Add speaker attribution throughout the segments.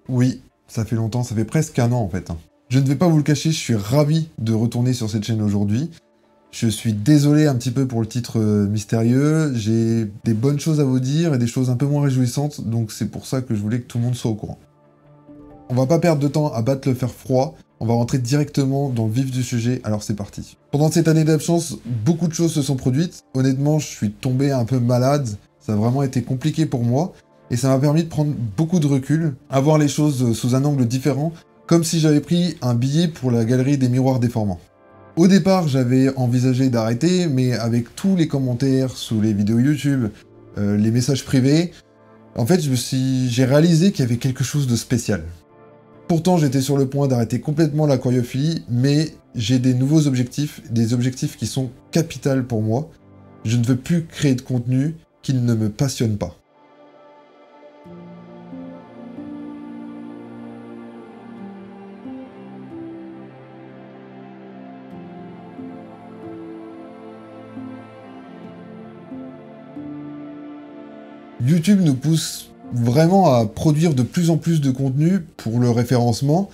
Speaker 1: Oui, ça fait longtemps, ça fait presque un an en fait, hein. Je ne vais pas vous le cacher, je suis ravi de retourner sur cette chaîne aujourd'hui. Je suis désolé un petit peu pour le titre mystérieux, j'ai des bonnes choses à vous dire et des choses un peu moins réjouissantes, donc c'est pour ça que je voulais que tout le monde soit au courant. On va pas perdre de temps à battre le fer froid, on va rentrer directement dans le vif du sujet, alors c'est parti. Pendant cette année d'absence, beaucoup de choses se sont produites. Honnêtement, je suis tombé un peu malade, ça a vraiment été compliqué pour moi, et ça m'a permis de prendre beaucoup de recul, à voir les choses sous un angle différent, comme si j'avais pris un billet pour la galerie des miroirs déformants. Au départ, j'avais envisagé d'arrêter, mais avec tous les commentaires sous les vidéos YouTube, les messages privés, en fait, j'ai réalisé qu'il y avait quelque chose de spécial. Pourtant, j'étais sur le point d'arrêter complètement l'aquariophilie, mais j'ai des nouveaux objectifs, des objectifs qui sont capitaux pour moi. Je ne veux plus créer de contenu qui ne me passionne pas. YouTube nous pousse vraiment à produire de plus en plus de contenu pour le référencement.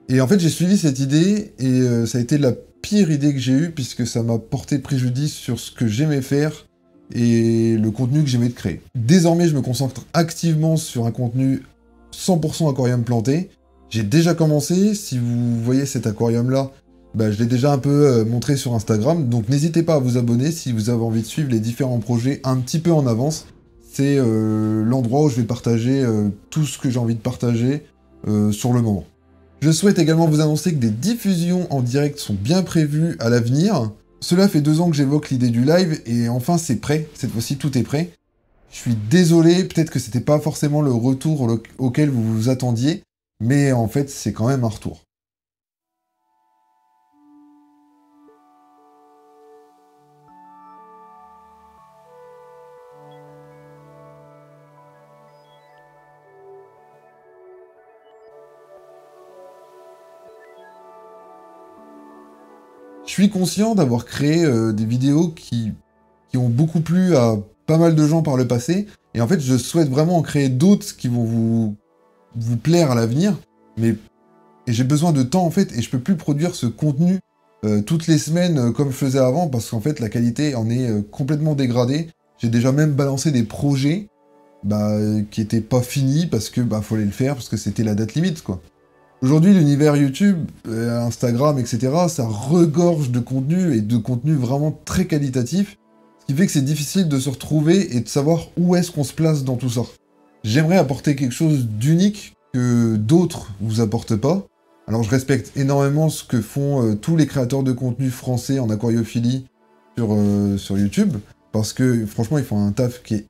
Speaker 1: Et en fait, j'ai suivi cette idée et ça a été la pire idée que j'ai eue puisque ça m'a porté préjudice sur ce que j'aimais faire et le contenu que j'aimais de créer. Désormais, je me concentre activement sur un contenu 100% aquarium planté. J'ai déjà commencé, si vous voyez cet aquarium-là, bah, je l'ai déjà un peu montré sur Instagram, donc n'hésitez pas à vous abonner si vous avez envie de suivre les différents projets un petit peu en avance. C'est l'endroit où je vais partager tout ce que j'ai envie de partager sur le moment. Je souhaite également vous annoncer que des diffusions en direct sont bien prévues à l'avenir. Cela fait 2 ans que j'évoque l'idée du live, et enfin c'est prêt, cette fois-ci tout est prêt. Je suis désolé, peut-être que c'était pas forcément le retour auquel vous vous attendiez, mais en fait c'est quand même un retour. Je suis conscient d'avoir créé des vidéos qui ont beaucoup plu à pas mal de gens par le passé, et en fait je souhaite vraiment en créer d'autres qui vont vous plaire à l'avenir, mais et j'ai besoin de temps en fait, et je peux plus produire ce contenu toutes les semaines comme je faisais avant, parce qu'en fait la qualité en est complètement dégradée. J'ai déjà même balancé des projets qui étaient pas finis parce que fallait le faire, parce que c'était la date limite quoi. Aujourd'hui, l'univers YouTube, Instagram, etc., ça regorge de contenu, et de contenu vraiment très qualitatif, ce qui fait que c'est difficile de se retrouver et de savoir où est-ce qu'on se place dans tout ça. J'aimerais apporter quelque chose d'unique que d'autres vous apportent pas. Alors je respecte énormément ce que font tous les créateurs de contenu français en aquariophilie sur YouTube, parce que franchement ils font un taf qui est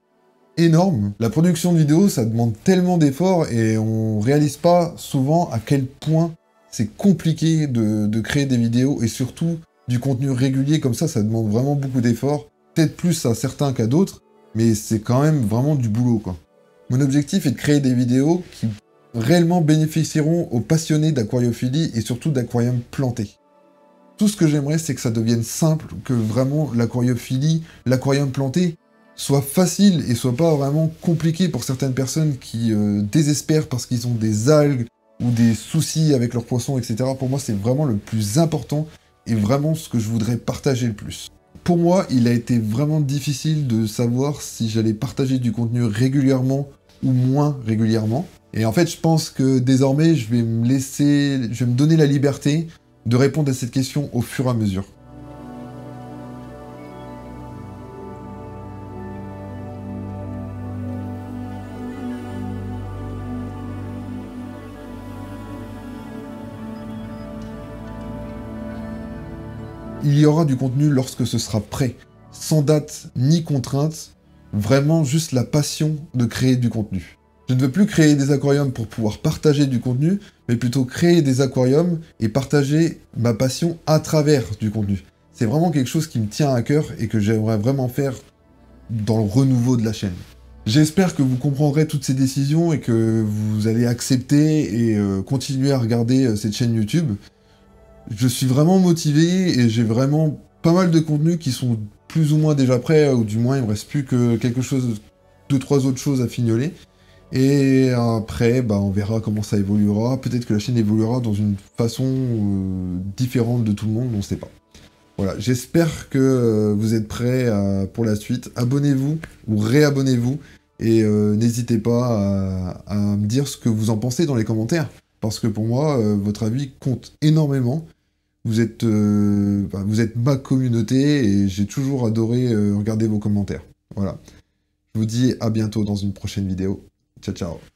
Speaker 1: énorme. La production de vidéos, ça demande tellement d'efforts et on réalise pas souvent à quel point c'est compliqué de créer des vidéos, et surtout du contenu régulier comme ça demande vraiment beaucoup d'efforts. Peut-être plus à certains qu'à d'autres, mais c'est quand même vraiment du boulot quoi. Mon objectif est de créer des vidéos qui réellement bénéficieront aux passionnés d'aquariophilie et surtout d'aquarium planté. Tout ce que j'aimerais, c'est que ça devienne simple, que vraiment l'aquariophilie, l'aquarium planté, soit facile et soit pas vraiment compliqué pour certaines personnes qui désespèrent parce qu'ils ont des algues ou des soucis avec leurs poissons, etc. Pour moi, c'est vraiment le plus important et vraiment ce que je voudrais partager le plus. Pour moi, il a été vraiment difficile de savoir si j'allais partager du contenu régulièrement ou moins régulièrement. Et en fait, je pense que désormais, je vais me donner la liberté de répondre à cette question au fur et à mesure. Il y aura du contenu lorsque ce sera prêt, sans date ni contrainte, vraiment juste la passion de créer du contenu. Je ne veux plus créer des aquariums pour pouvoir partager du contenu, mais plutôt créer des aquariums et partager ma passion à travers du contenu. C'est vraiment quelque chose qui me tient à cœur et que j'aimerais vraiment faire dans le renouveau de la chaîne. J'espère que vous comprendrez toutes ces décisions et que vous allez accepter et continuer à regarder cette chaîne YouTube. Je suis vraiment motivé et j'ai vraiment pas mal de contenus qui sont plus ou moins déjà prêts, ou du moins il me reste plus que quelque chose, 2-3 autres choses à fignoler. Et après, bah, on verra comment ça évoluera. Peut-être que la chaîne évoluera dans une façon différente de tout le monde, on ne sait pas. Voilà, j'espère que vous êtes prêts pour la suite. Abonnez-vous ou réabonnez-vous. Et n'hésitez pas à me dire ce que vous en pensez dans les commentaires. Parce que pour moi, votre avis compte énormément. Vous êtes ma communauté et j'ai toujours adoré regarder vos commentaires. Voilà. Je vous dis à bientôt dans une prochaine vidéo. Ciao, ciao.